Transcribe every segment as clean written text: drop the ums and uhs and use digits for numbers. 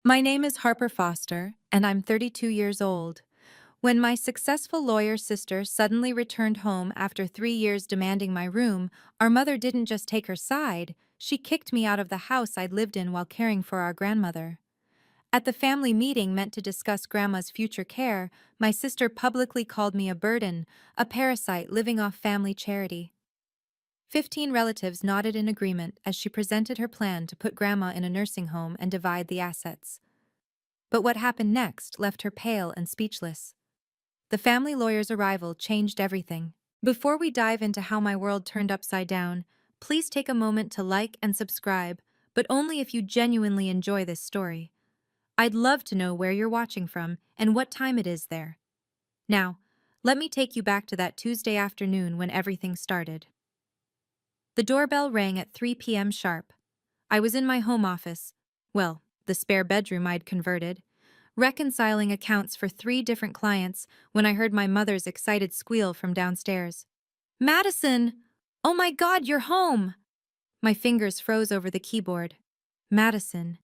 My name is Harper Foster, and I'm 32 years old. When my successful lawyer sister suddenly returned home after 3 years demanding my room, our mother didn't just take her side, she kicked me out of the house I'd lived in while caring for our grandmother. At the family meeting meant to discuss Grandma's future care, my sister publicly called me a burden, a parasite living off family charity. 15 relatives nodded in agreement as she presented her plan to put Grandma in a nursing home and divide the assets. But what happened next left her pale and speechless. The family lawyer's arrival changed everything. Before we dive into how my world turned upside down, please take a moment to like and subscribe, but only if you genuinely enjoy this story. I'd love to know where you're watching from and what time it is there. Now, let me take you back to that Tuesday afternoon when everything started. The doorbell rang at 3 p.m. sharp. I was in my home office, well, the spare bedroom I'd converted, reconciling accounts for 3 different clients when I heard my mother's excited squeal from downstairs. Madison! Oh my God, you're home! My fingers froze over the keyboard. Madison.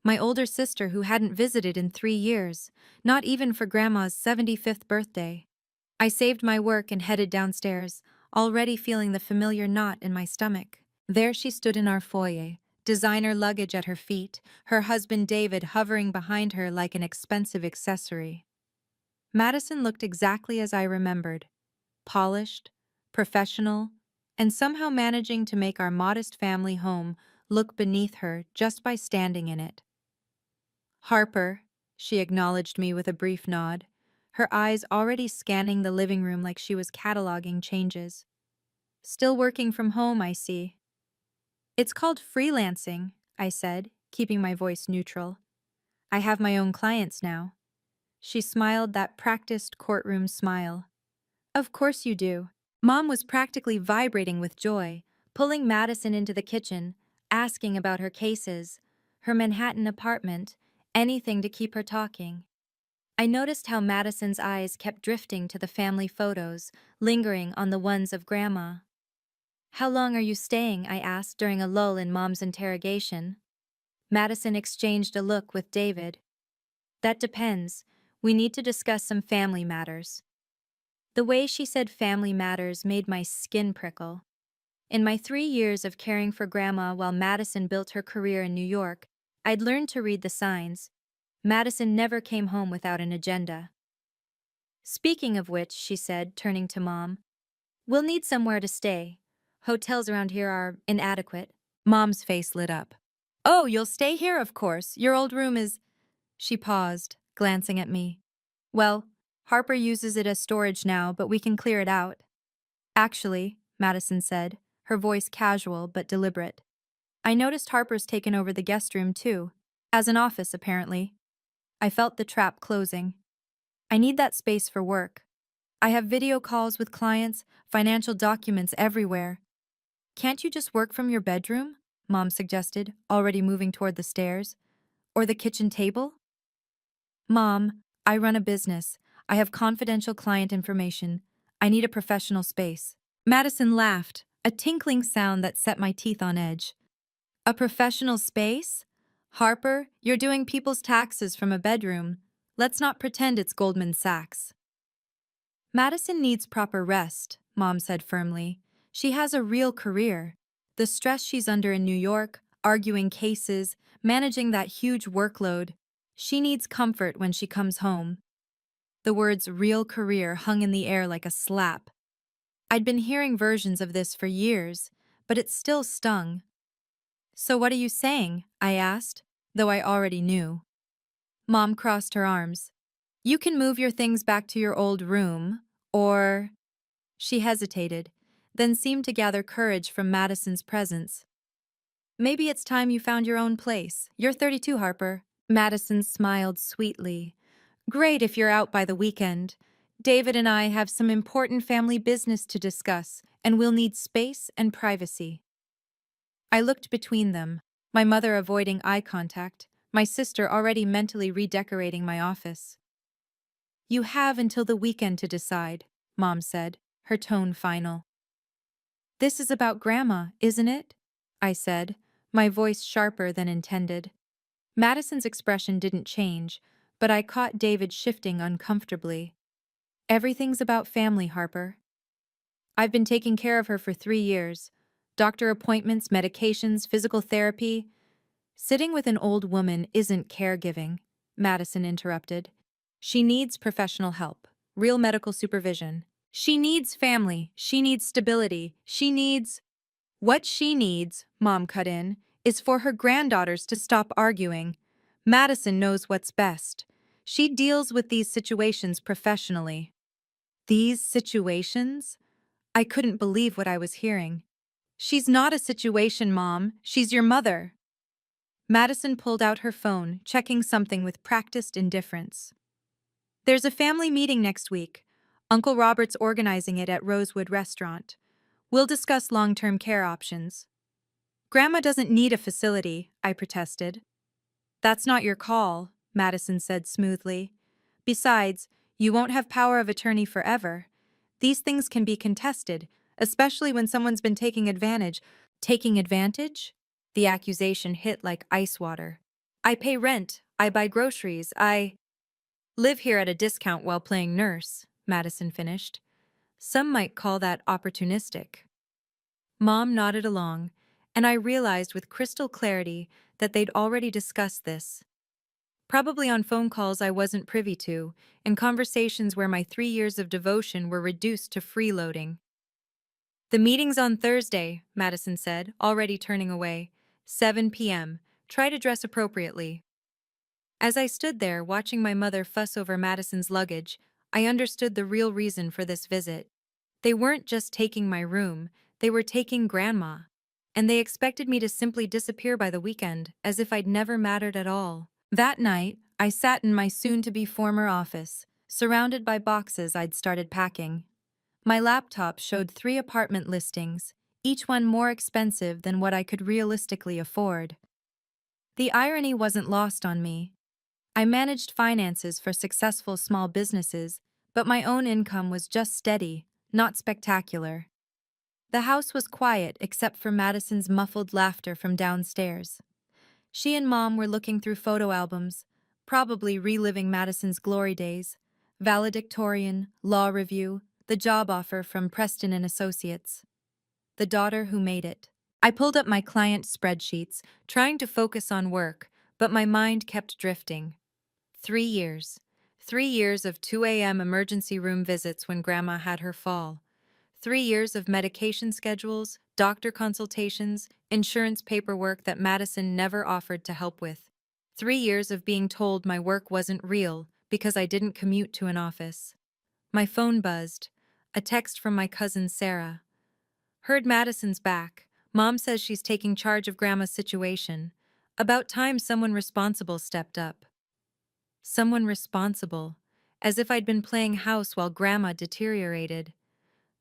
My older sister who hadn't visited in 3 years, not even for Grandma's 75th birthday. I saved my work and headed downstairs, already feeling the familiar knot in my stomach. There she stood in our foyer, designer luggage at her feet, her husband David hovering behind her like an expensive accessory. Madison looked exactly as I remembered, polished, professional, and somehow managing to make our modest family home look beneath her just by standing in it. Harper, she acknowledged me with a brief nod, her eyes already scanning the living room like she was cataloging changes. Still working from home, I see. It's called freelancing, I said, keeping my voice neutral. I have my own clients now. She smiled that practiced courtroom smile. Of course you do. Mom was practically vibrating with joy, pulling Madison into the kitchen, asking about her cases, her Manhattan apartment, anything to keep her talking. I noticed how Madison's eyes kept drifting to the family photos, lingering on the ones of Grandma. How long are you staying? I asked during a lull in Mom's interrogation. Madison exchanged a look with David. That depends. We need to discuss some family matters. The way she said family matters made my skin prickle. In my 3 years of caring for Grandma while Madison built her career in New York, I'd learned to read the signs. Madison never came home without an agenda. Speaking of which, she said, turning to Mom, we'll need somewhere to stay. Hotels around here are inadequate. Mom's face lit up. Oh, you'll stay here, of course. Your old room is... She paused, glancing at me. Well, Harper uses it as storage now, but we can clear it out. Actually, Madison said, her voice casual but deliberate. I noticed Harper's taken over the guest room too, as an office apparently. I felt the trap closing. I need that space for work. I have video calls with clients, financial documents everywhere. Can't you just work from your bedroom? Mom suggested, already moving toward the stairs. Or the kitchen table? Mom, I run a business. I have confidential client information. I need a professional space. Madison laughed, a tinkling sound that set my teeth on edge. A professional space? Harper, you're doing people's taxes from a bedroom. Let's not pretend it's Goldman Sachs. Madison needs proper rest, Mom said firmly. She has a real career. The stress she's under in New York, arguing cases, managing that huge workload. She needs comfort when she comes home. The words real career hung in the air like a slap. I'd been hearing versions of this for years, but it still stung. So what are you saying? I asked, though I already knew. Mom crossed her arms. You can move your things back to your old room, or... She hesitated, then seemed to gather courage from Madison's presence. Maybe it's time you found your own place. You're 32, Harper. Madison smiled sweetly. Great if you're out by the weekend. David and I have some important family business to discuss, and we'll need space and privacy. I looked between them, my mother avoiding eye contact, my sister already mentally redecorating my office. You have until the weekend to decide, Mom said, her tone final. This is about Grandma, isn't it? I said, my voice sharper than intended. Madison's expression didn't change, but I caught David shifting uncomfortably. Everything's about family, Harper. I've been taking care of her for 3 years. Doctor appointments, medications, physical therapy. Sitting with an old woman isn't caregiving, Madison interrupted. She needs professional help, real medical supervision. She needs family. She needs stability. What she needs, Mom cut in, is for her granddaughters to stop arguing. Madison knows what's best. She deals with these situations professionally. These situations? I couldn't believe what I was hearing. She's not a situation, Mom. She's your mother. Madison pulled out her phone, checking something with practiced indifference. There's a family meeting next week. Uncle Robert's organizing it at Rosewood Restaurant. We'll discuss long-term care options. Grandma doesn't need a facility, I protested. That's not your call, Madison said smoothly. Besides, you won't have power of attorney forever. These things can be contested, especially when someone's been taking advantage. Taking advantage? The accusation hit like ice water. I pay rent, I buy groceries, I live here at a discount while playing nurse, Madison finished. Some might call that opportunistic. Mom nodded along, and I realized with crystal clarity that they'd already discussed this. Probably on phone calls I wasn't privy to, and conversations where my 3 years of devotion were reduced to freeloading. The meeting's on Thursday, Madison said, already turning away. 7 p.m. Try to dress appropriately. As I stood there watching my mother fuss over Madison's luggage, I understood the real reason for this visit. They weren't just taking my room, they were taking Grandma. And they expected me to simply disappear by the weekend, as if I'd never mattered at all. That night, I sat in my soon-to-be former office, surrounded by boxes I'd started packing. My laptop showed 3 apartment listings, each one more expensive than what I could realistically afford. The irony wasn't lost on me. I managed finances for successful small businesses, but my own income was just steady, not spectacular. The house was quiet except for Madison's muffled laughter from downstairs. She and Mom were looking through photo albums, probably reliving Madison's glory days, valedictorian, law review, the job offer from Preston and Associates. The daughter who made it. I pulled up my client spreadsheets, trying to focus on work, but my mind kept drifting. 3 years. 3 years of 2 a.m. emergency room visits when Grandma had her fall. 3 years of medication schedules, doctor consultations, insurance paperwork that Madison never offered to help with. 3 years of being told my work wasn't real because I didn't commute to an office. My phone buzzed. A text from my cousin Sarah. Heard Madison's back. Mom says she's taking charge of Grandma's situation. About time someone responsible stepped up. Someone responsible. As if I'd been playing house while Grandma deteriorated.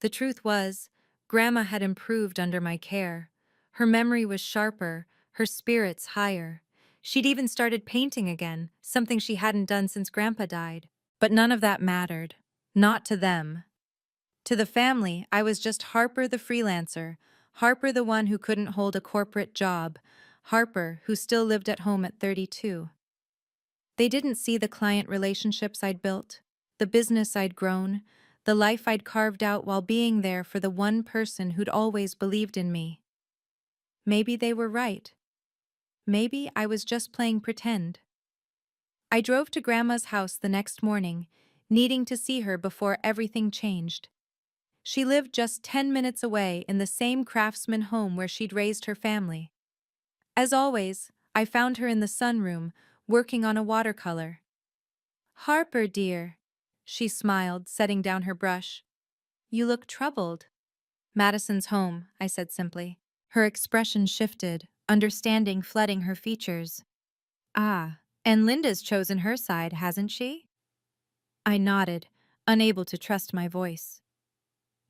The truth was, Grandma had improved under my care. Her memory was sharper, her spirits higher. She'd even started painting again, something she hadn't done since Grandpa died. But none of that mattered. Not to them. To the family, I was just Harper the freelancer, Harper the one who couldn't hold a corporate job, Harper who still lived at home at 32. They didn't see the client relationships I'd built, the business I'd grown, the life I'd carved out while being there for the one person who'd always believed in me. Maybe they were right. Maybe I was just playing pretend. I drove to Grandma's house the next morning, needing to see her before everything changed. She lived just 10 minutes away in the same craftsman home where she'd raised her family. As always, I found her in the sunroom, working on a watercolor. "Harper, dear," she smiled, setting down her brush. "You look troubled." "Madison's home," I said simply. Her expression shifted, understanding flooding her features. "Ah, and Linda's chosen her side, hasn't she?" I nodded, unable to trust my voice.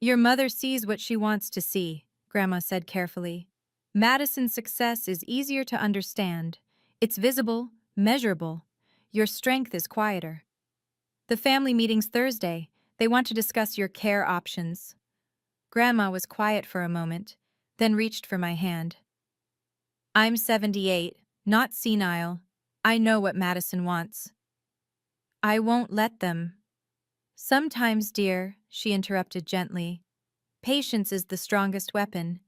"Your mother sees what she wants to see," Grandma said carefully. "Madison's success is easier to understand. It's visible, measurable. Your strength is quieter. The family meeting's Thursday. They want to discuss your care options." Grandma was quiet for a moment, then reached for my hand. "I'm 78, not senile. I know what Madison wants. I won't let them. Sometimes, dear, she interrupted gently, patience is the strongest weapon.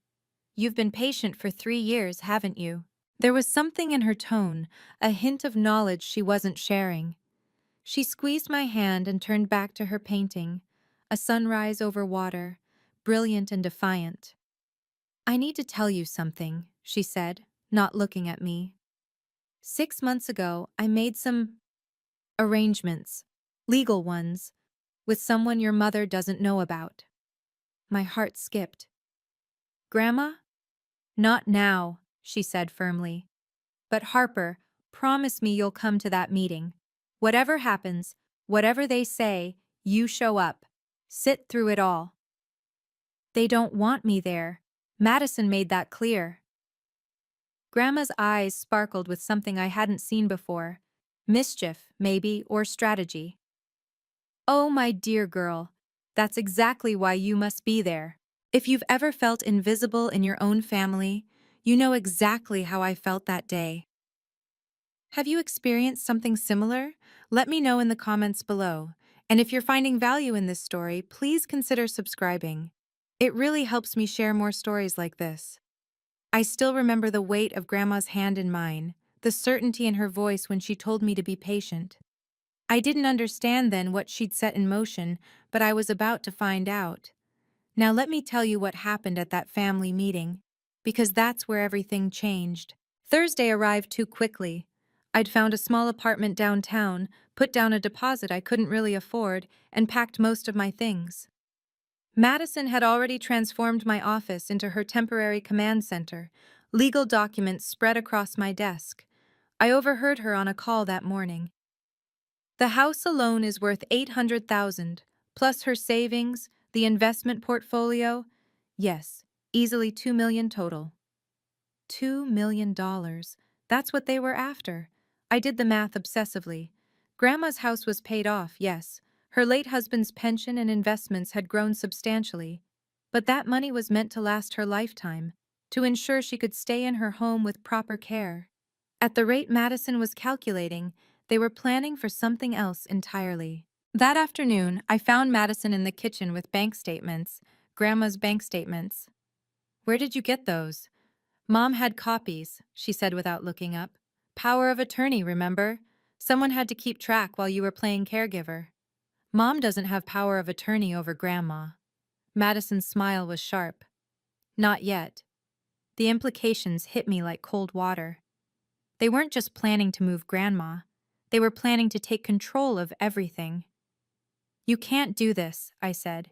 You've been patient for 3 years, haven't you? There was something in her tone, a hint of knowledge she wasn't sharing. She squeezed my hand and turned back to her painting, a sunrise over water, brilliant and defiant. I need to tell you something, she said, not looking at me. 6 months ago, I made some arrangements, legal ones, with someone your mother doesn't know about. My heart skipped. Grandma? Not now, she said firmly. But Harper, promise me you'll come to that meeting. Whatever happens, whatever they say, you show up. Sit through it all. They don't want me there. Madison made that clear. Grandma's eyes sparkled with something I hadn't seen before. Mischief, maybe, or strategy. Oh, my dear girl, that's exactly why you must be there. If you've ever felt invisible in your own family, you know exactly how I felt that day. Have you experienced something similar? Let me know in the comments below. And if you're finding value in this story, please consider subscribing. It really helps me share more stories like this. I still remember the weight of Grandma's hand in mine, the certainty in her voice when she told me to be patient. I didn't understand then what she'd set in motion, but I was about to find out. Now let me tell you what happened at that family meeting, because that's where everything changed. Thursday arrived too quickly. I'd found a small apartment downtown, put down a deposit I couldn't really afford, and packed most of my things. Madison had already transformed my office into her temporary command center, legal documents spread across my desk. I overheard her on a call that morning. The house alone is worth $800,000, plus her savings, the investment portfolio. Yes, easily $2 million total. $2 million. That's what they were after. I did the math obsessively. Grandma's house was paid off, yes. Her late husband's pension and investments had grown substantially. But that money was meant to last her lifetime, to ensure she could stay in her home with proper care. At the rate Madison was calculating, they were planning for something else entirely. That afternoon, I found Madison in the kitchen with bank statements, Grandma's bank statements. Where did you get those? Mom had copies, she said without looking up. Power of attorney, remember? Someone had to keep track while you were playing caregiver. Mom doesn't have power of attorney over Grandma. Madison's smile was sharp. Not yet. The implications hit me like cold water. They weren't just planning to move Grandma. They were planning to take control of everything. You can't do this, I said.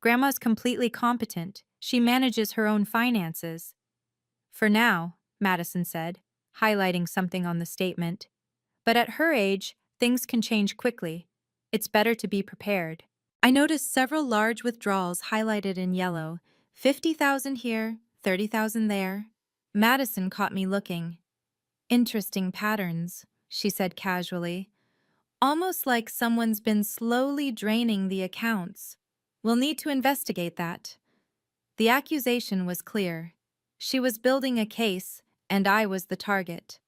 Grandma's completely competent. She manages her own finances. For now, Madison said, highlighting something on the statement. But at her age, things can change quickly. It's better to be prepared. I noticed several large withdrawals highlighted in yellow. 50,000 here, 30,000 there. Madison caught me looking. Interesting patterns, she said casually. Almost like someone's been slowly draining the accounts. We'll need to investigate that. The accusation was clear. She was building a case, and I was the target.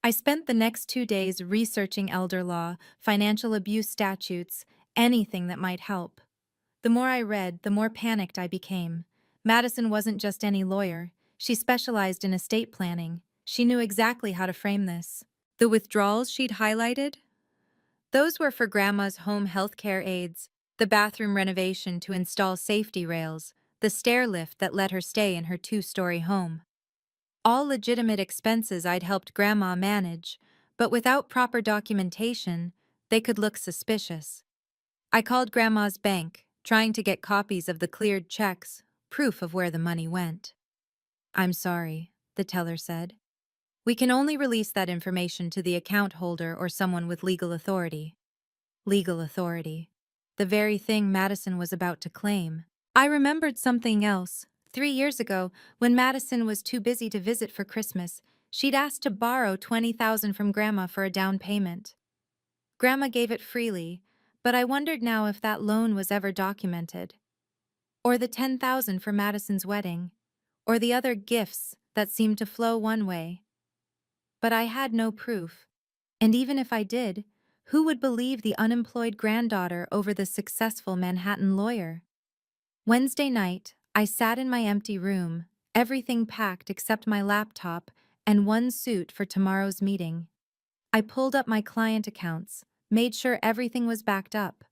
I spent the next 2 days researching elder law, financial abuse statutes, anything that might help. The more I read, the more panicked I became. Madison wasn't just any lawyer. She specialized in estate planning. She knew exactly how to frame this. The withdrawals she'd highlighted? Those were for Grandma's home health care aids, the bathroom renovation to install safety rails, the stair lift that let her stay in her 2-story home. All legitimate expenses I'd helped Grandma manage, but without proper documentation, they could look suspicious. I called Grandma's bank, trying to get copies of the cleared checks, proof of where the money went. I'm sorry, the teller said. We can only release that information to the account holder or someone with legal authority. Legal authority. The very thing Madison was about to claim. I remembered something else. 3 years ago, when Madison was too busy to visit for Christmas, she'd asked to borrow $20,000 from Grandma for a down payment. Grandma gave it freely, but I wondered now if that loan was ever documented. Or the $10,000 for Madison's wedding. Or the other gifts that seemed to flow one way. But I had no proof. And even if I did, who would believe the unemployed granddaughter over the successful Manhattan lawyer? Wednesday night, I sat in my empty room, everything packed except my laptop and one suit for tomorrow's meeting. I pulled up my client accounts, made sure everything was backed up.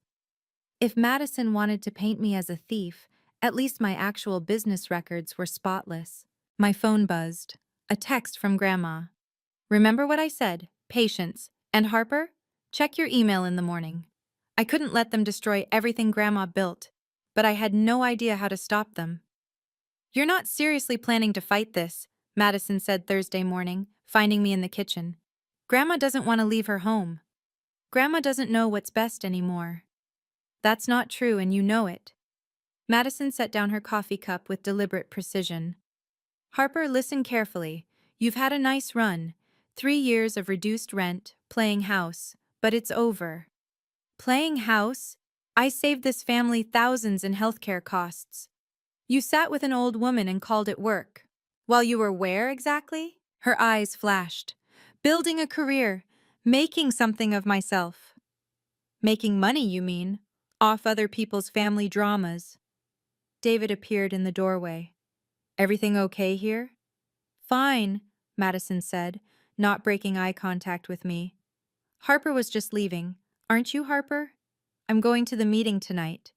If Madison wanted to paint me as a thief, at least my actual business records were spotless. My phone buzzed. A text from Grandma. Remember what I said, patience. And Harper? Check your email in the morning. I couldn't let them destroy everything Grandma built, but I had no idea how to stop them. You're not seriously planning to fight this, Madison said Thursday morning, finding me in the kitchen. Grandma doesn't want to leave her home. Grandma doesn't know what's best anymore. That's not true, and you know it. Madison set down her coffee cup with deliberate precision. Harper, listen carefully. You've had a nice run. 3 years of reduced rent, playing house, but it's over. Playing house? I saved this family thousands in healthcare costs. You sat with an old woman and called it work. While you were where exactly? Her eyes flashed. Building a career, making something of myself. Making money, you mean? Off other people's family dramas. David appeared in the doorway. Everything okay here? Fine, Madison said, not breaking eye contact with me. Harper was just leaving. Aren't you, Harper? I'm going to the meeting tonight.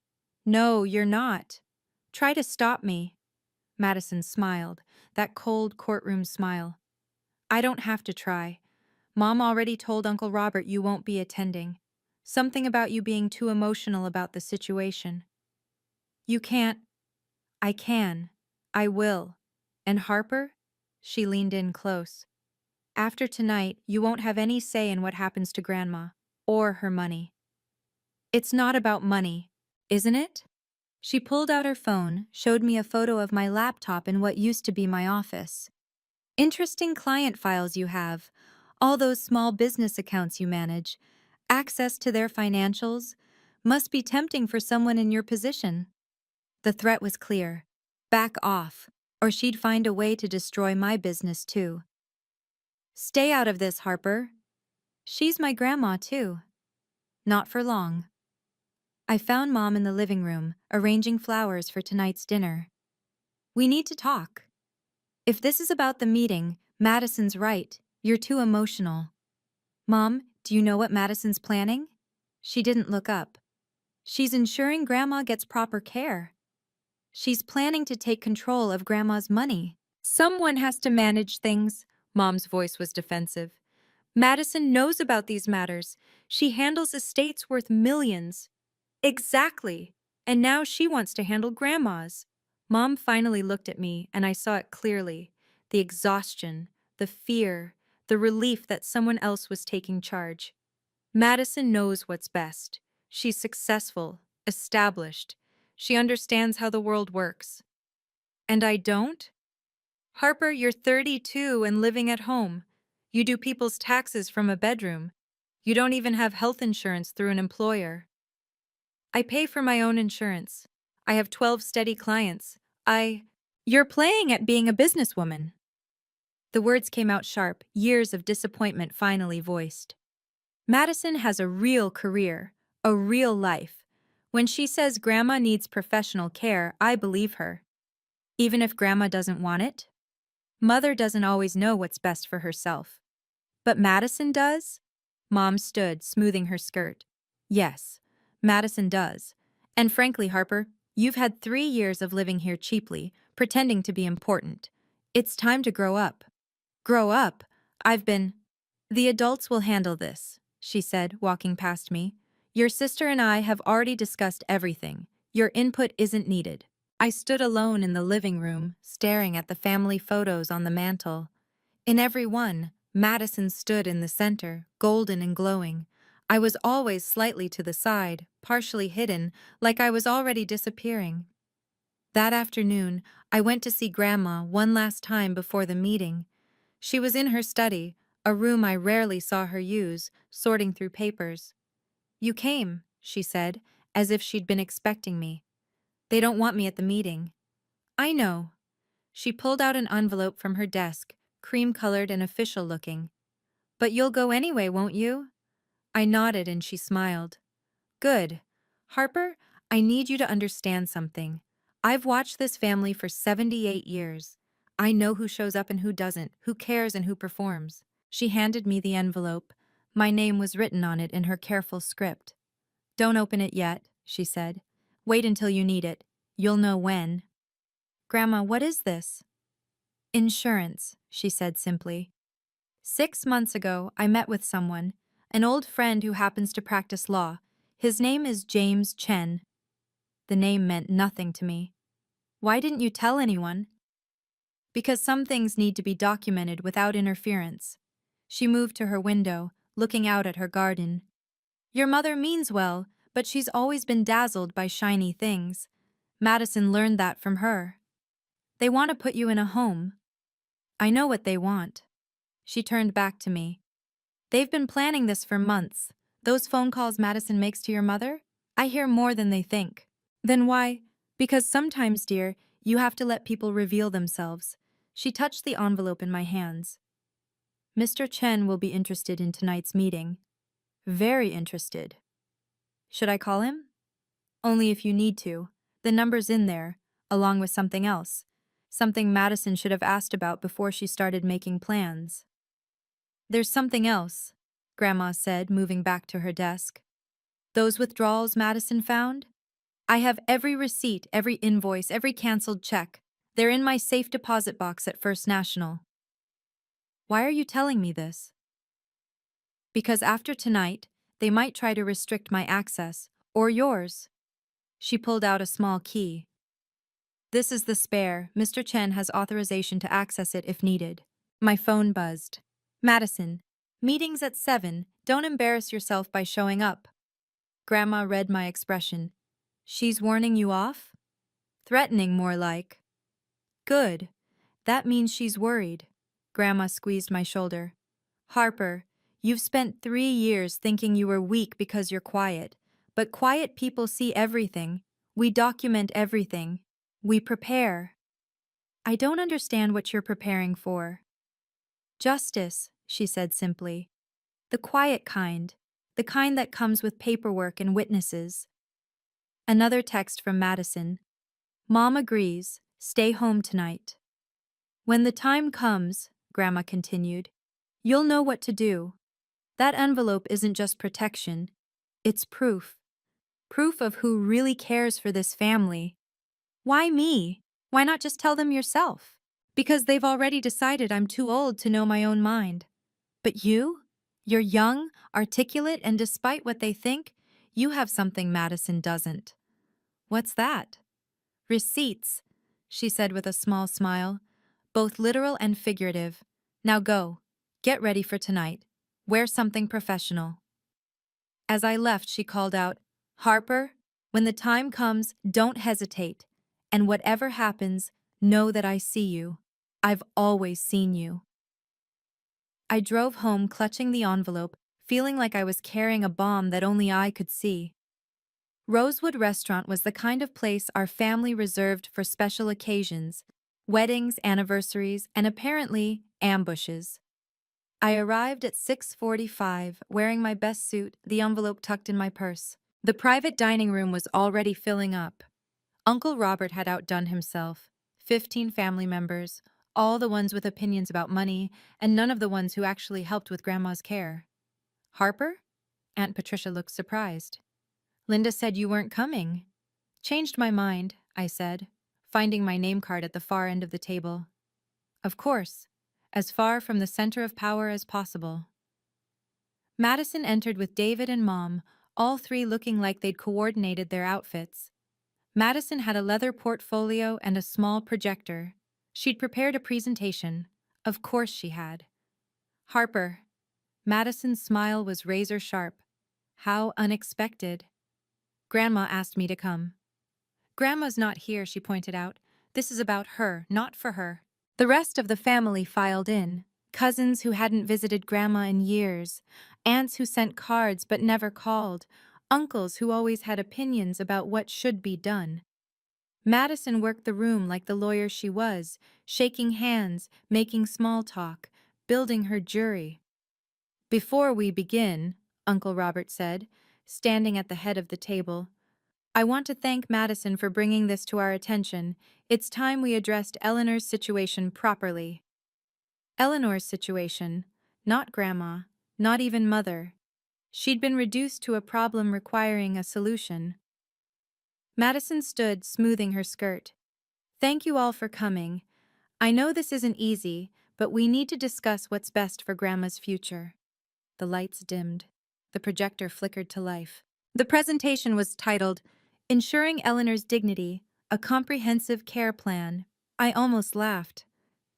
No, you're not. Try to stop me. Madison smiled, that cold courtroom smile. I don't have to try. Mom already told Uncle Robert you won't be attending. Something about you being too emotional about the situation. You can't. I can. I will. And Harper? She leaned in close. After tonight, you won't have any say in what happens to Grandma, or her money. It's not about money, isn't it? She pulled out her phone, showed me a photo of my laptop in what used to be my office. Interesting client files you have, all those small business accounts you manage, access to their financials, must be tempting for someone in your position. The threat was clear. Back off, or she'd find a way to destroy my business too. Stay out of this, Harper. She's my grandma too. Not for long. I found Mom in the living room, arranging flowers for tonight's dinner. We need to talk. If this is about the meeting, Madison's right. You're too emotional. Mom, do you know what Madison's planning? She didn't look up. She's ensuring Grandma gets proper care. She's planning to take control of Grandma's money. Someone has to manage things. Mom's voice was defensive. Madison knows about these matters. She handles estates worth millions. Exactly. And now she wants to handle Grandma's. Mom finally looked at me, and I saw it clearly. The exhaustion, the fear, the relief that someone else was taking charge. Madison knows what's best. She's successful, established. She understands how the world works. And I don't? Harper, you're 32 and living at home. You do people's taxes from a bedroom. You don't even have health insurance through an employer. I pay for my own insurance. I have 12 steady clients. You're playing at being a businesswoman. The words came out sharp, years of disappointment finally voiced. Madison has a real career, a real life. When she says Grandma needs professional care, I believe her. Even if Grandma doesn't want it? Mother doesn't always know what's best for herself. But Madison does? Mom stood, smoothing her skirt. Yes, Madison does. And frankly, Harper, you've had 3 years of living here cheaply, pretending to be important. It's time to grow up. Grow up? The adults will handle this, she said, walking past me. Your sister and I have already discussed everything. Your input isn't needed. I stood alone in the living room, staring at the family photos on the mantel. In every one, Madison stood in the center, golden and glowing. I was always slightly to the side, partially hidden, like I was already disappearing. That afternoon, I went to see Grandma one last time before the meeting. She was in her study, a room I rarely saw her use, sorting through papers. You came, she said, as if she'd been expecting me. They don't want me at the meeting. I know. She pulled out an envelope from her desk, cream-colored and official-looking. But you'll go anyway, won't you? I nodded and she smiled. Good. Harper, I need you to understand something. I've watched this family for 78 years. I know who shows up and who doesn't, who cares and who performs. She handed me the envelope. My name was written on it in her careful script. Don't open it yet, she said. Wait until you need it. You'll know when. Grandma, what is this? Insurance, she said simply. 6 months ago, I met with someone, an old friend who happens to practice law. His name is James Chen. The name meant nothing to me. Why didn't you tell anyone? Because some things need to be documented without interference. She moved to her window, looking out at her garden. Your mother means well, but she's always been dazzled by shiny things. Madison learned that from her. They want to put you in a home. I know what they want. She turned back to me. They've been planning this for months. Those phone calls Madison makes to your mother? I hear more than they think. Then why? Because sometimes, dear, you have to let people reveal themselves. She touched the envelope in my hands. Mr. Chen will be interested in tonight's meeting. Very interested. Should I call him? Only if you need to. The number's in there, along with something else. Something Madison should have asked about before she started making plans. There's something else, Grandma said, moving back to her desk. Those withdrawals Madison found? I have every receipt, every invoice, every canceled check. They're in my safe deposit box at First National. Why are you telling me this? Because after tonight, they might try to restrict my access, or yours. She pulled out a small key. This is the spare. Mr. Chen has authorization to access it if needed. My phone buzzed. Madison, meeting's at 7. Don't embarrass yourself by showing up. Grandma read my expression. She's warning you off? Threatening, more like. Good. That means she's worried. Grandma squeezed my shoulder. Harper, you've spent 3 years thinking you were weak because you're quiet. But quiet people see everything. We document everything. We prepare. I don't understand what you're preparing for. Justice, she said simply. The quiet kind. The kind that comes with paperwork and witnesses. Another text from Madison. Mom agrees. Stay home tonight. When the time comes, Grandma continued, you'll know what to do. That envelope isn't just protection. It's proof. Proof of who really cares for this family. Why me? Why not just tell them yourself? Because they've already decided I'm too old to know my own mind. But you? You're young, articulate, and despite what they think, you have something Madison doesn't. What's that? Receipts, she said with a small smile, both literal and figurative. Now go. Get ready for tonight. Wear something professional. As I left, she called out, Harper, when the time comes, don't hesitate. And whatever happens, know that I see you. I've always seen you. I drove home clutching the envelope, feeling like I was carrying a bomb that only I could see. Rosewood Restaurant was the kind of place our family reserved for special occasions, weddings, anniversaries, and apparently, ambushes. I arrived at 6:45, wearing my best suit, the envelope tucked in my purse. The private dining room was already filling up. Uncle Robert had outdone himself. 15 family members, all the ones with opinions about money, and none of the ones who actually helped with Grandma's care. Harper? Aunt Patricia looked surprised. Linda said you weren't coming. Changed my mind, I said, finding my name card at the far end of the table. Of course, as far from the center of power as possible. Madison entered with David and Mom, all three looking like they'd coordinated their outfits. Madison had a leather portfolio and a small projector. She'd prepared a presentation. Of course she had. Harper. Madison's smile was razor sharp. How unexpected. Grandma asked me to come. Grandma's not here, she pointed out. This is about her, not for her. The rest of the family filed in. Cousins who hadn't visited Grandma in years, aunts who sent cards but never called, uncles who always had opinions about what should be done. Madison worked the room like the lawyer she was, shaking hands, making small talk, building her jury. Before we begin, Uncle Robert said, standing at the head of the table, I want to thank Madison for bringing this to our attention. It's time we addressed Eleanor's situation properly. Eleanor's situation, not Grandma, not even Mother. She'd been reduced to a problem requiring a solution. Madison stood, smoothing her skirt. Thank you all for coming. I know this isn't easy, but we need to discuss what's best for Grandma's future. The lights dimmed. The projector flickered to life. The presentation was titled, Ensuring Eleanor's Dignity, a Comprehensive Care Plan. I almost laughed.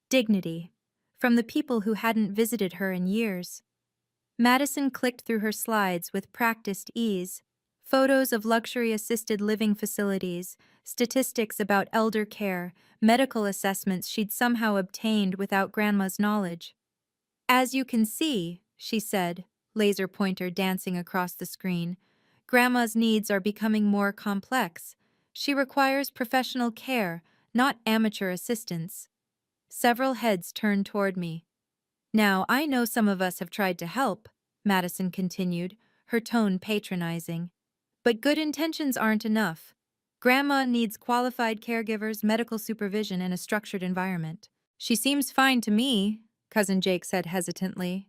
Dignity. From the people who hadn't visited her in years. Madison clicked through her slides with practiced ease. Photos of luxury assisted living facilities, statistics about elder care, medical assessments she'd somehow obtained without Grandma's knowledge. As you can see, she said, laser pointer dancing across the screen, Grandma's needs are becoming more complex. She requires professional care, not amateur assistance. Several heads turned toward me. Now, I know some of us have tried to help, Madison continued, her tone patronizing. But good intentions aren't enough. Grandma needs qualified caregivers, medical supervision, and a structured environment. She seems fine to me, Cousin Jake said hesitantly.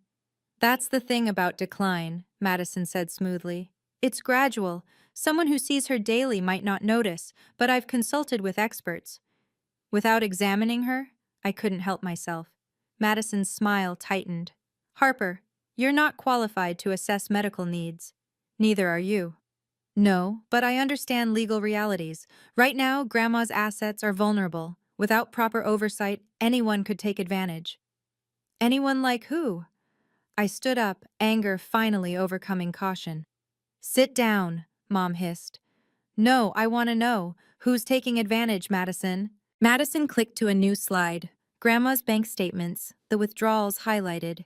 That's the thing about decline, Madison said smoothly. It's gradual. Someone who sees her daily might not notice, but I've consulted with experts. Without examining her, I couldn't help myself. Madison's smile tightened. Harper, you're not qualified to assess medical needs. Neither are you. No, but I understand legal realities. Right now, Grandma's assets are vulnerable. Without proper oversight, anyone could take advantage. Anyone like who? I stood up, anger finally overcoming caution. Sit down, Mom hissed. No, I want to know. Who's taking advantage, Madison? Madison clicked to a new slide. Grandma's bank statements, the withdrawals highlighted.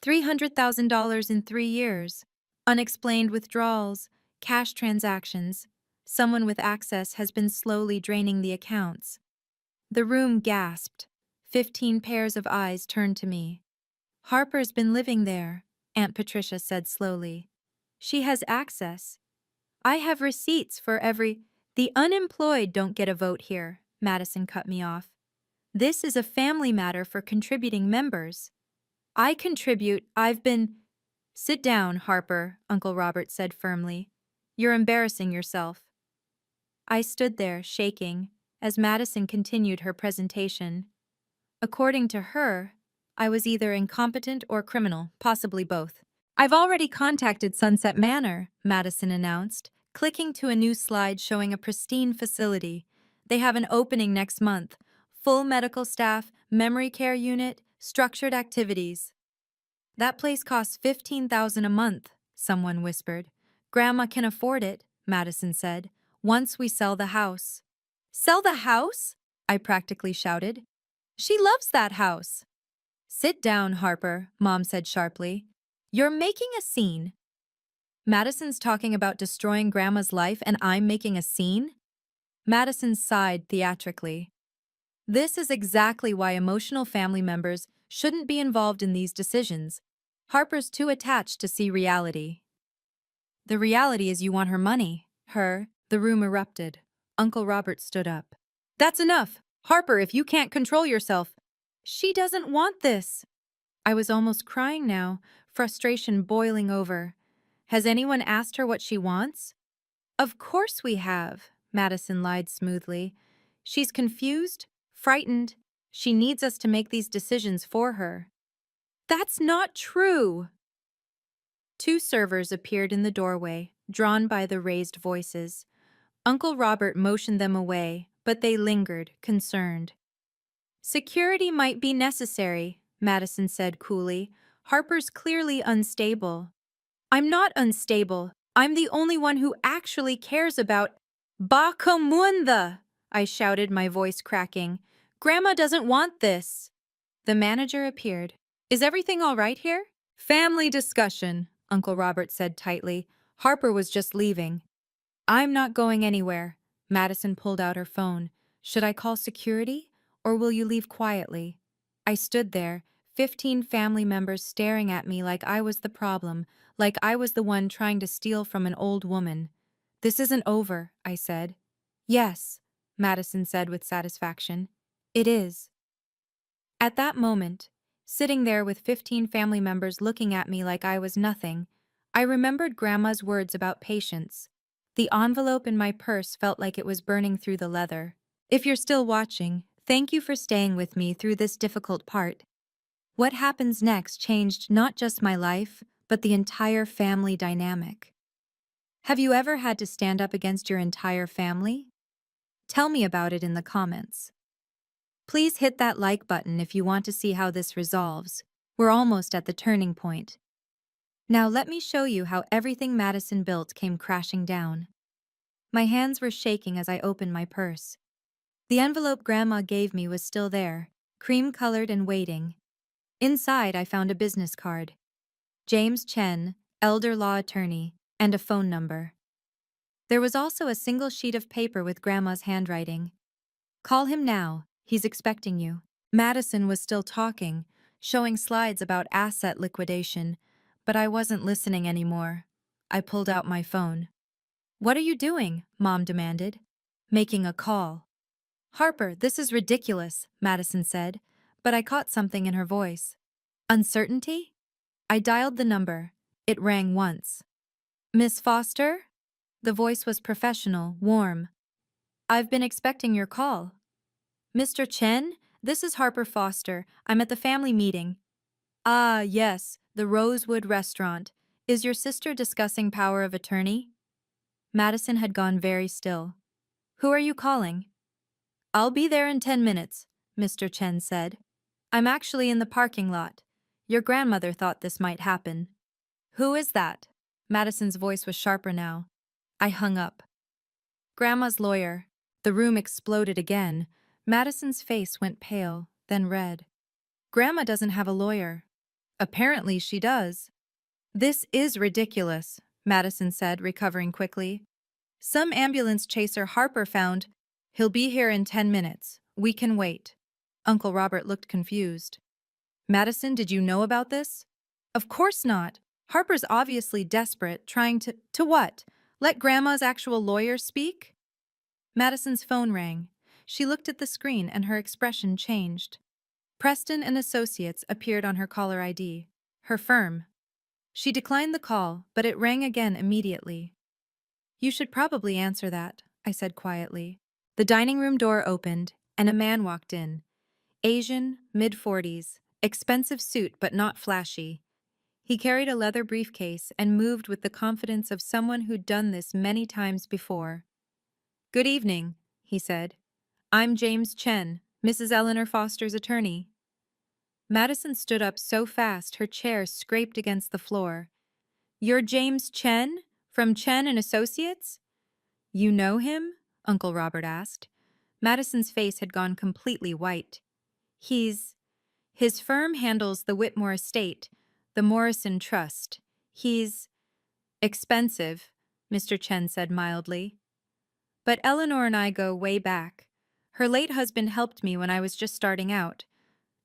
$300,000 in 3 years. Unexplained withdrawals, cash transactions. Someone with access has been slowly draining the accounts. The room gasped. 15 pairs of eyes turned to me. Harper's been living there, Aunt Patricia said slowly. She has access. I have receipts for every— The unemployed don't get a vote here, Madison cut me off. This is a family matter for contributing members. I contribute, I've been— Sit down, Harper, Uncle Robert said firmly. You're embarrassing yourself. I stood there, shaking, as Madison continued her presentation. According to her, I was either incompetent or criminal, possibly both. I've already contacted Sunset Manor, Madison announced, clicking to a new slide showing a pristine facility. They have an opening next month. Full medical staff, memory care unit, structured activities. That place costs $15,000 a month, someone whispered. Grandma can afford it, Madison said, once we sell the house. Sell the house? I practically shouted. She loves that house. Sit down, Harper, Mom said sharply. You're making a scene. Madison's talking about destroying Grandma's life and I'm making a scene? Madison sighed theatrically. This is exactly why emotional family members shouldn't be involved in these decisions. Harper's too attached to see reality. The reality is you want her money. The room erupted. Uncle Robert stood up. That's enough. Harper, if you can't control yourself. She doesn't want this. I was almost crying now, frustration boiling over. Has anyone asked her what she wants? Of course we have, Madison lied smoothly. She's confused, frightened. She needs us to make these decisions for her. That's not true. 2 servers appeared in the doorway, drawn by the raised voices. Uncle Robert motioned them away, but they lingered, concerned. Security might be necessary, Madison said coolly. Harper's clearly unstable. I'm not unstable. I'm the only one who actually cares about— Bakamunda! I shouted, my voice cracking. Grandma doesn't want this. The manager appeared. Is everything all right here? Family discussion, Uncle Robert said tightly. Harper was just leaving. I'm not going anywhere. Madison pulled out her phone. Should I call security, or will you leave quietly? I stood there, 15 family members staring at me like I was the problem, like I was the one trying to steal from an old woman. "This isn't over," I said. "Yes," Madison said with satisfaction. "It is." At that moment, sitting there with 15 family members looking at me like I was nothing, I remembered Grandma's words about patience. The envelope in my purse felt like it was burning through the leather. If you're still watching, thank you for staying with me through this difficult part. What happens next changed not just my life, but the entire family dynamic. Have you ever had to stand up against your entire family? Tell me about it in the comments. Please hit that like button if you want to see how this resolves. We're almost at the turning point. Now let me show you how everything Madison built came crashing down. My hands were shaking as I opened my purse. The envelope Grandma gave me was still there, cream-colored and waiting. Inside, I found a business card. James Chen, elder law attorney, and a phone number. There was also a single sheet of paper with Grandma's handwriting. "Call him now, he's expecting you." Madison was still talking, showing slides about asset liquidation, but I wasn't listening anymore. I pulled out my phone. "What are you doing?" Mom demanded. "Making a call." "Harper, this is ridiculous," Madison said, but I caught something in her voice. "Uncertainty?" I dialed the number. It rang once. "Miss Foster?" The voice was professional, warm. "I've been expecting your call." "Mr. Chen, this is Harper Foster. I'm at the family meeting." "Ah, yes, the Rosewood restaurant. Is your sister discussing power of attorney?" Madison had gone very still. "Who are you calling?" "I'll be there in 10 minutes, Mr. Chen said. "I'm actually in the parking lot. Your grandmother thought this might happen." "Who is that?" Madison's voice was sharper now. I hung up. "Grandma's lawyer." The room exploded again. Madison's face went pale, then red. "Grandma doesn't have a lawyer." "Apparently she does." "This is ridiculous," Madison said, recovering quickly. "Some ambulance chaser Harper found. He'll be here in 10 minutes. We can wait." Uncle Robert looked confused. "Madison, did you know about this?" "Of course not. Harper's obviously desperate, trying to— To what? Let Grandma's actual lawyer speak?" Madison's phone rang. She looked at the screen and her expression changed. Preston and Associates appeared on her caller ID. Her firm. She declined the call, but it rang again immediately. "You should probably answer that," I said quietly. The dining room door opened, and a man walked in. Asian, mid-40s, expensive suit but not flashy. He carried a leather briefcase and moved with the confidence of someone who'd done this many times before. "Good evening," he said. "I'm James Chen, Mrs. Eleanor Foster's attorney." Madison stood up so fast her chair scraped against the floor. "You're James Chen? From Chen and Associates?" "You know him?" Uncle Robert asked. Madison's face had gone completely white. His firm handles the Whitmore estate, the Morrison Trust. He's expensive," Mr. Chen said mildly. "But Eleanor and I go way back. Her late husband helped me when I was just starting out.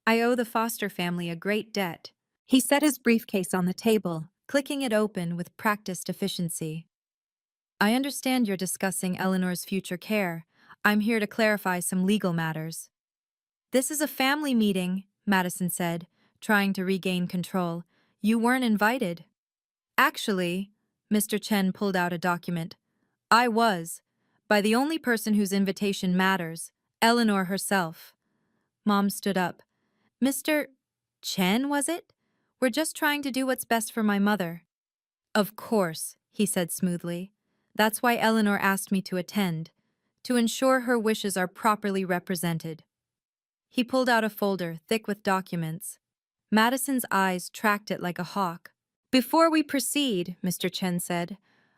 I owe the Foster family a great debt." He set his briefcase on the table, clicking it open with practiced efficiency. "I understand you're discussing Eleanor's future care. I'm here to clarify some legal matters." "This is a family meeting," Madison said, trying to regain control. "You weren't invited." "Actually," Mr. Chen pulled out a document, "I was, by the only person whose invitation matters, Eleanor herself." Mom stood up. "Mr. Chen, was it? We're just trying to do what's best for my mother." "Of course," he said smoothly. "That's why Eleanor asked me to attend, to ensure her wishes are properly represented." He pulled out a folder thick with documents. Madison's eyes tracked it like a hawk. "Before we proceed," Mr. Chen said,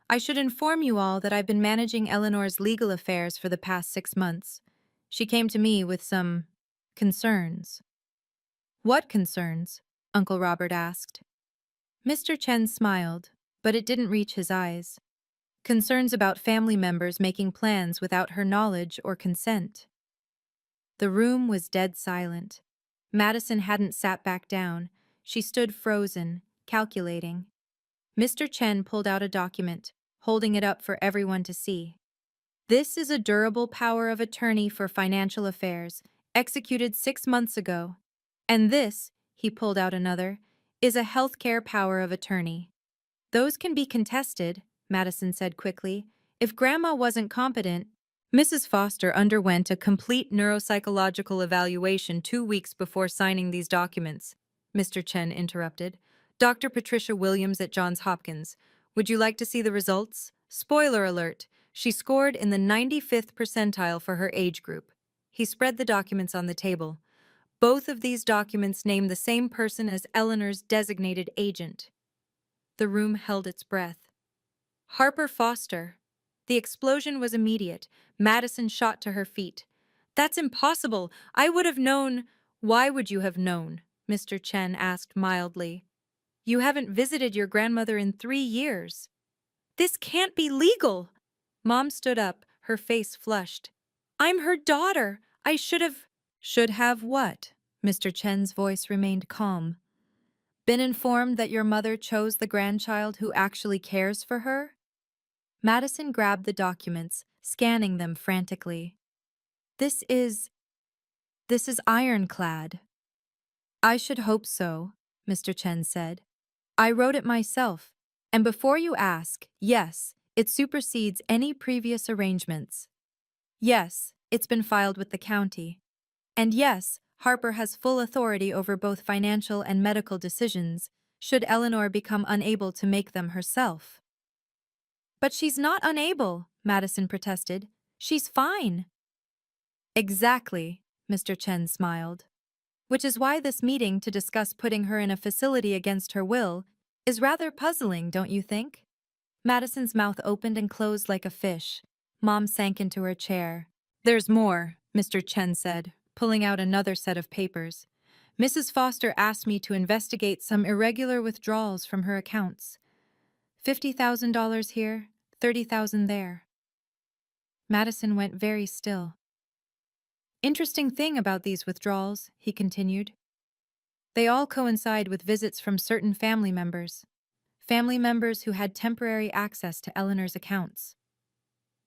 "I should inform you all that I've been managing Eleanor's legal affairs for the past 6 months. She came to me with some concerns." "What concerns?" Uncle Robert asked. Mr. Chen smiled, but it didn't reach his eyes. "Concerns about family members making plans without her knowledge or consent." The room was dead silent. Madison hadn't sat back down. She stood frozen, calculating. Mr. Chen pulled out a document, holding it up for everyone to see. This is a durable power of attorney for financial affairs, executed 6 months ago. And this, he pulled out another, is a healthcare power of attorney. Those can be contested, Madison said quickly. If Grandma wasn't competent, Mrs. Foster underwent a complete neuropsychological evaluation 2 weeks before signing these documents, Mr. Chen interrupted. Dr. Patricia Williams at Johns Hopkins. Would you like to see the results? Spoiler alert, she scored in the 95th percentile for her age group. He spread the documents on the table. Both of these documents name the same person as Eleanor's designated agent. The room held its breath. Harper Foster. The explosion was immediate. Madison shot to her feet. That's impossible. I would have known. Why would you have known? Mr. Chen asked mildly. You haven't visited your grandmother in 3 years. This can't be legal. Mom stood up, her face flushed. I'm her daughter. I should have. Should have what? Mr. Chen's voice remained calm. Been informed that your mother chose the grandchild who actually cares for her? Madison grabbed the documents, scanning them frantically. This is ironclad. I should hope so, Mr. Chen said. I wrote it myself, and before you ask, yes, it supersedes any previous arrangements. Yes, it's been filed with the county. And yes, Harper has full authority over both financial and medical decisions, should Eleanor become unable to make them herself. But she's not unable, Madison protested. She's fine. Exactly, Mr. Chen smiled. Which is why this meeting to discuss putting her in a facility against her will is rather puzzling, don't you think? Madison's mouth opened and closed like a fish. Mom sank into her chair. There's more, Mr. Chen said, pulling out another set of papers. Mrs. Foster asked me to investigate some irregular withdrawals from her accounts. $50,000 here, $30,000 there. Madison went very still. Interesting thing about these withdrawals, he continued. They all coincide with visits from certain family members who had temporary access to Eleanor's accounts.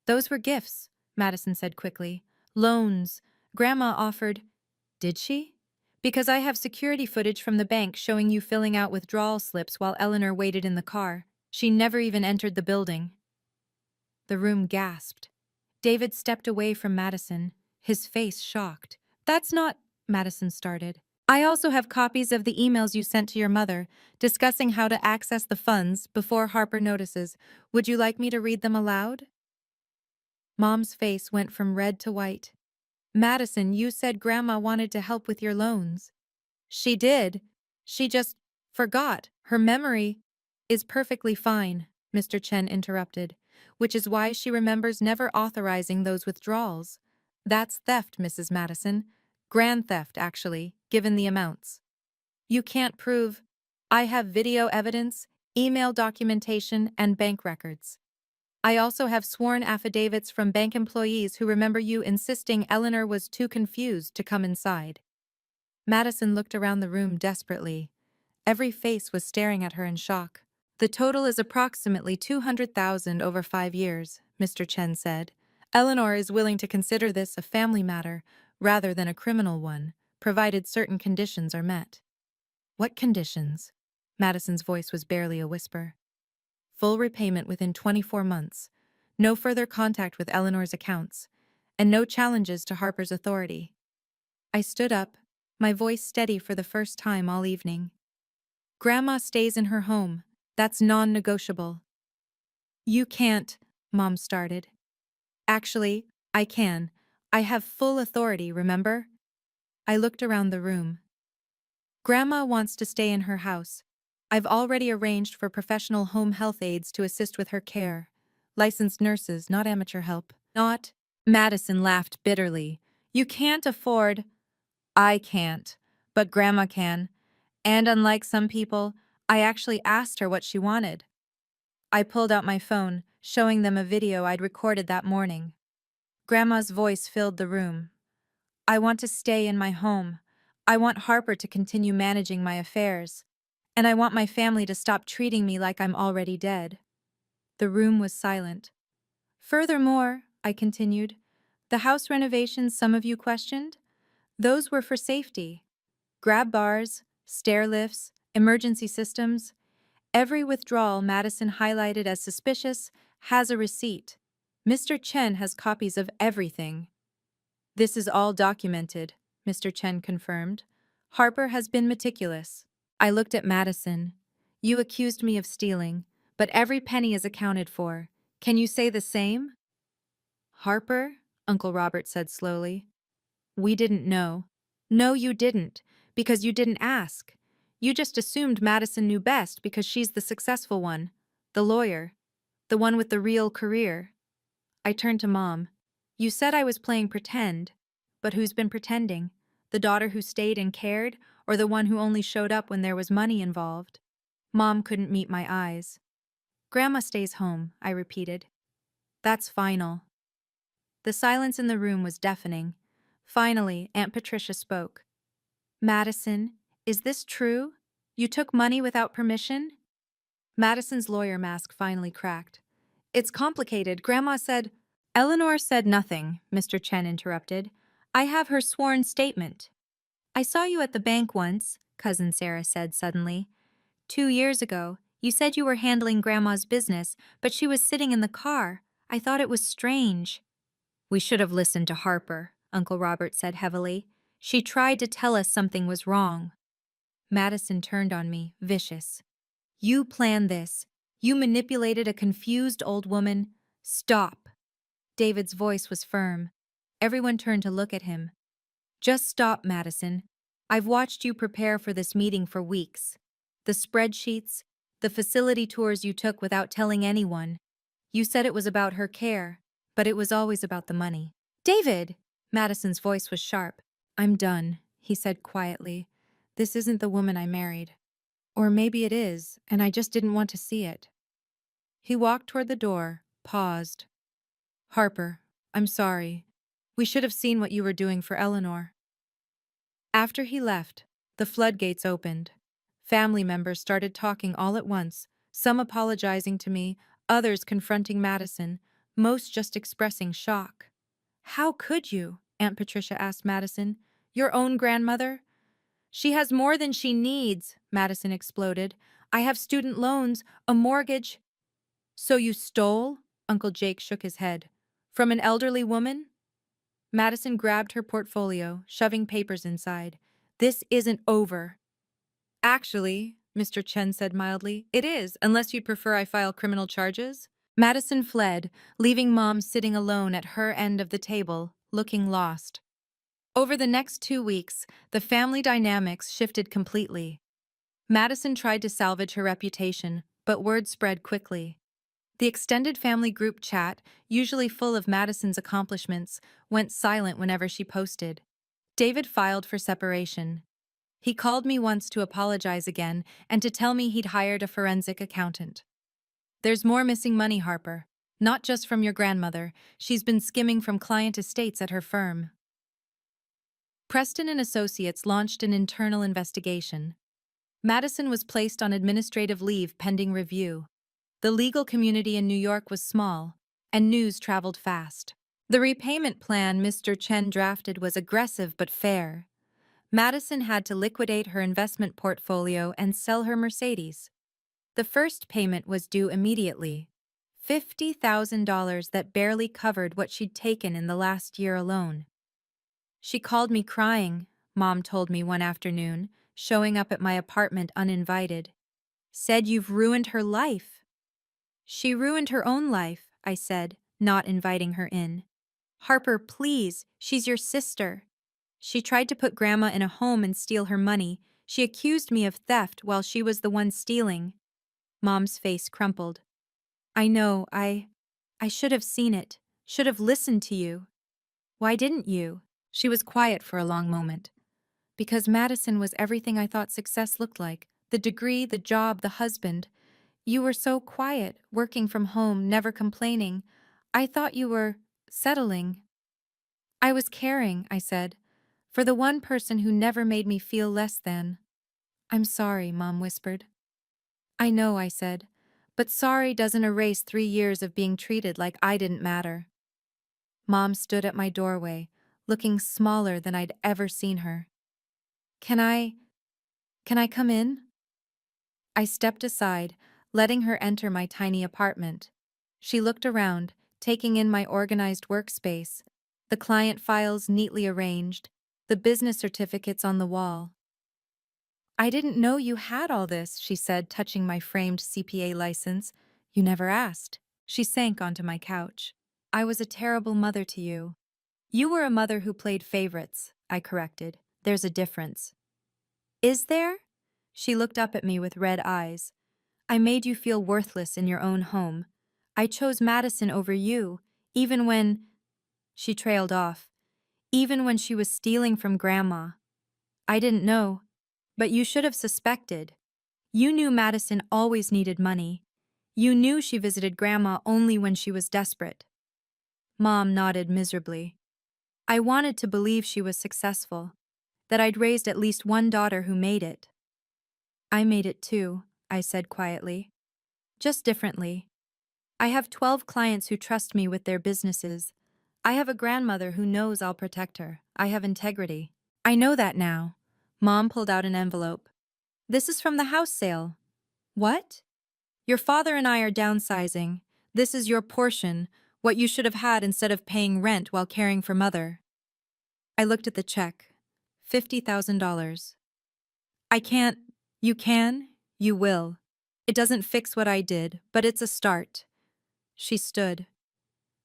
Those were gifts, Madison said quickly. Loans. Grandma offered. Did she? Because I have security footage from the bank showing you filling out withdrawal slips while Eleanor waited in the car. She never even entered the building. The room gasped. David stepped away from Madison, his face shocked. That's not, Madison started. I also have copies of the emails you sent to your mother, discussing how to access the funds before Harper notices. Would you like me to read them aloud? Mom's face went from red to white. Madison, you said Grandma wanted to help with your loans. She did. She just forgot. Her memory is perfectly fine, Mr. Chen interrupted, which is why she remembers never authorizing those withdrawals. That's theft, Mrs. Madison. Grand theft, actually, given the amounts. You can't prove. I have video evidence, email documentation, and bank records. I also have sworn affidavits from bank employees who remember you insisting Eleanor was too confused to come inside. Madison looked around the room desperately. Every face was staring at her in shock. The total is approximately $200,000 over 5 years, Mr. Chen said. Eleanor is willing to consider this a family matter rather than a criminal one, provided certain conditions are met. What conditions? Madison's voice was barely a whisper. Full repayment within 24 months, no further contact with Eleanor's accounts, and no challenges to Harper's authority. I stood up, my voice steady for the first time all evening. Grandma stays in her home. That's non-negotiable. You can't, Mom started. Actually, I can. I have full authority, remember? I looked around the room. Grandma wants to stay in her house. I've already arranged for professional home health aides to assist with her care. Licensed nurses, not amateur help. Not. Madison laughed bitterly. You can't afford. I can't, but Grandma can. And unlike some people, I actually asked her what she wanted. I pulled out my phone, showing them a video I'd recorded that morning. Grandma's voice filled the room. I want to stay in my home. I want Harper to continue managing my affairs, and I want my family to stop treating me like I'm already dead." The room was silent. "Furthermore," I continued, "the house renovations some of you questioned? Those were for safety. Grab bars, stair lifts, emergency systems. Every withdrawal Madison highlighted as suspicious has a receipt. Mr. Chen has copies of everything." "This is all documented," Mr. Chen confirmed. "Harper has been meticulous." I looked at Madison. "You accused me of stealing, but every penny is accounted for. Can you say the same?" "Harper," Uncle Robert said slowly, "we didn't know." "No, you didn't, because you didn't ask. You just assumed Madison knew best because she's the successful one, the lawyer, the one with the real career." I turned to Mom. "You said I was playing pretend, but who's been pretending? The daughter who stayed and cared, or the one who only showed up when there was money involved?" Mom couldn't meet my eyes. "Grandma stays home," I repeated. "That's final." The silence in the room was deafening. Finally, Aunt Patricia spoke. "Madison, is this true? You took money without permission?" Madison's lawyer mask finally cracked. "It's complicated. Grandma said—" "Eleanor said nothing," Mr. Chen interrupted. "I have her sworn statement." "I saw you at the bank once," Cousin Sarah said suddenly. 2 years ago, you said you were handling Grandma's business, but she was sitting in the car. I thought it was strange." "We should have listened to Harper," Uncle Robert said heavily. "She tried to tell us something was wrong." Madison turned on me, vicious. "You planned this. You manipulated a confused old woman. Stop." David's voice was firm. Everyone turned to look at him. "Just stop, Madison. I've watched you prepare for this meeting for weeks. The spreadsheets, the facility tours you took without telling anyone. You said it was about her care, but it was always about the money." "David!" Madison's voice was sharp. "I'm done," he said quietly. "This isn't the woman I married. Or maybe it is, and I just didn't want to see it." He walked toward the door, paused. "Harper, I'm sorry. We should have seen what you were doing for Eleanor." After he left, the floodgates opened. Family members started talking all at once, some apologizing to me, others confronting Madison, most just expressing shock. "How could you?" Aunt Patricia asked Madison. "Your own grandmother?" "She has more than she needs," Madison exploded. "I have student loans, a mortgage." "So you stole?" Uncle Jake shook his head. "From an elderly woman?" Madison grabbed her portfolio, shoving papers inside. "This isn't over." "Actually," Mr. Chen said mildly, "it is, unless you'd prefer I file criminal charges." Madison fled, leaving Mom sitting alone at her end of the table, looking lost. Over the next 2 weeks, the family dynamics shifted completely. Madison tried to salvage her reputation, but word spread quickly. The extended family group chat, usually full of Madison's accomplishments, went silent whenever she posted. David filed for separation. He called me once to apologize again and to tell me he'd hired a forensic accountant. "There's more missing money, Harper. Not just from your grandmother. She's been skimming from client estates at her firm." Preston and Associates launched an internal investigation. Madison was placed on administrative leave pending review. The legal community in New York was small, and news traveled fast. The repayment plan Mr. Chen drafted was aggressive but fair. Madison had to liquidate her investment portfolio and sell her Mercedes. The first payment was due immediately, $50,000 that barely covered what she'd taken in the last year alone. "She called me crying," Mom told me one afternoon, showing up at my apartment uninvited. "Said you've ruined her life." "She ruined her own life," I said, not inviting her in. "Harper, please, she's your sister." "She tried to put Grandma in a home and steal her money. She accused me of theft while she was the one stealing." Mom's face crumpled. "I know, I should have seen it, should have listened to you." "Why didn't you?" She was quiet for a long moment. "Because Madison was everything I thought success looked like. The degree, the job, the husband. You were so quiet, working from home, never complaining. I thought you were settling." "I was caring," I said. For the one person who never made me feel less than. I'm sorry, Mom whispered. I know, I said. But sorry doesn't erase 3 years of being treated like I didn't matter. Mom stood at my doorway, looking smaller than I'd ever seen her. Can I come in? I stepped aside, letting her enter my tiny apartment. She looked around, taking in my organized workspace, the client files neatly arranged, the business certificates on the wall. I didn't know you had all this, she said, touching my framed CPA license. You never asked. She sank onto my couch. I was a terrible mother to you. You were a mother who played favorites, I corrected. There's a difference. Is there? She looked up at me with red eyes. I made you feel worthless in your own home. I chose Madison over you, even when… She trailed off. Even when she was stealing from Grandma. I didn't know. But you should have suspected. You knew Madison always needed money. You knew she visited Grandma only when she was desperate. Mom nodded miserably. I wanted to believe she was successful, that I'd raised at least one daughter who made it. I made it too, I said quietly. Just differently. I have 12 clients who trust me with their businesses. I have a grandmother who knows I'll protect her. I have integrity. I know that now. Mom pulled out an envelope. This is from the house sale. What? Your father and I are downsizing. This is your portion, what you should have had instead of paying rent while caring for Mother. I looked at the check. $50,000. I can't. You can. You will. It doesn't fix what I did, but it's a start. She stood.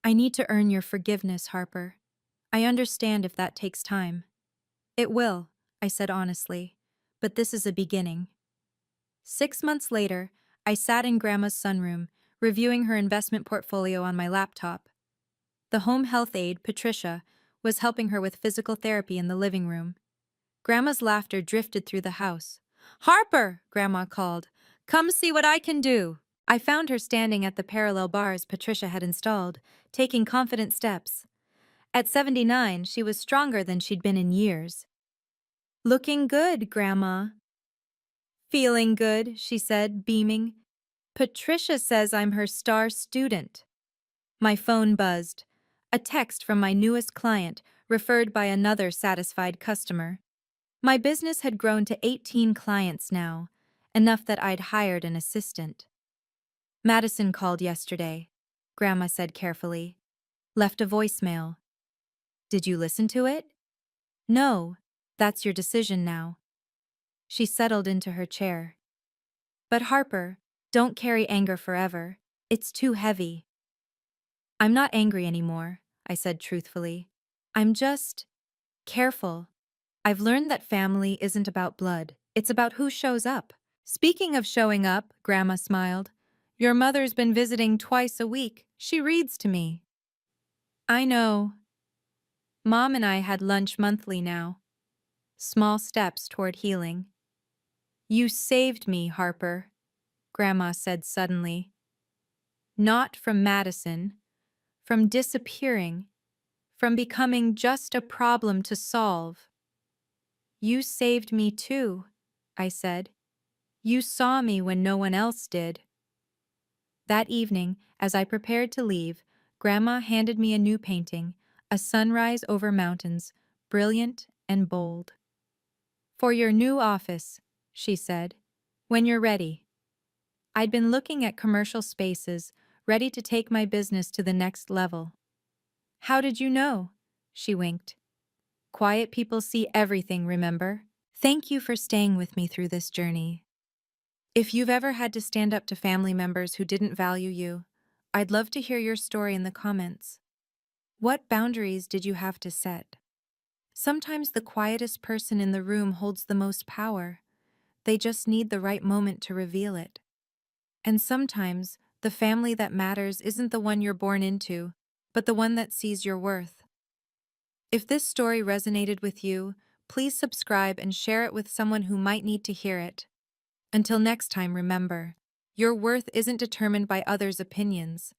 I need to earn your forgiveness, Harper. I understand if that takes time. It will, I said honestly, but this is a beginning. 6 months later, I sat in Grandma's sunroom, reviewing her investment portfolio on my laptop. The home health aide, Patricia, was helping her with physical therapy in the living room. Grandma's laughter drifted through the house. Harper, Grandma called. Come see what I can do. I found her standing at the parallel bars Patricia had installed, taking confident steps. At 79, she was stronger than she'd been in years. Looking good, Grandma. Feeling good, she said, beaming. Patricia says I'm her star student. My phone buzzed. A text from my newest client, referred by another satisfied customer. My business had grown to 18 clients now, enough that I'd hired an assistant. Madison called yesterday, Grandma said carefully. Left a voicemail. Did you listen to it? No, that's your decision now. She settled into her chair. But Harper, don't carry anger forever. It's too heavy. I'm not angry anymore, I said truthfully. I'm just… careful. I've learned that family isn't about blood. It's about who shows up. Speaking of showing up, Grandma smiled. Your mother's been visiting twice a week. She reads to me. I know. Mom and I had lunch monthly now. Small steps toward healing. You saved me, Harper, Grandma said suddenly. Not from Madison, from disappearing, from becoming just a problem to solve. You saved me too, I said. You saw me when no one else did. That evening, as I prepared to leave, Grandma handed me a new painting, a sunrise over mountains, brilliant and bold. For your new office, she said, when you're ready. I'd been looking at commercial spaces, ready to take my business to the next level. How did you know? She winked. Quiet people see everything, remember? Thank you for staying with me through this journey. If you've ever had to stand up to family members who didn't value you, I'd love to hear your story in the comments. What boundaries did you have to set? Sometimes the quietest person in the room holds the most power. They just need the right moment to reveal it. And sometimes the family that matters isn't the one you're born into, but the one that sees your worth. If this story resonated with you, please subscribe and share it with someone who might need to hear it. Until next time, remember, your worth isn't determined by others' opinions.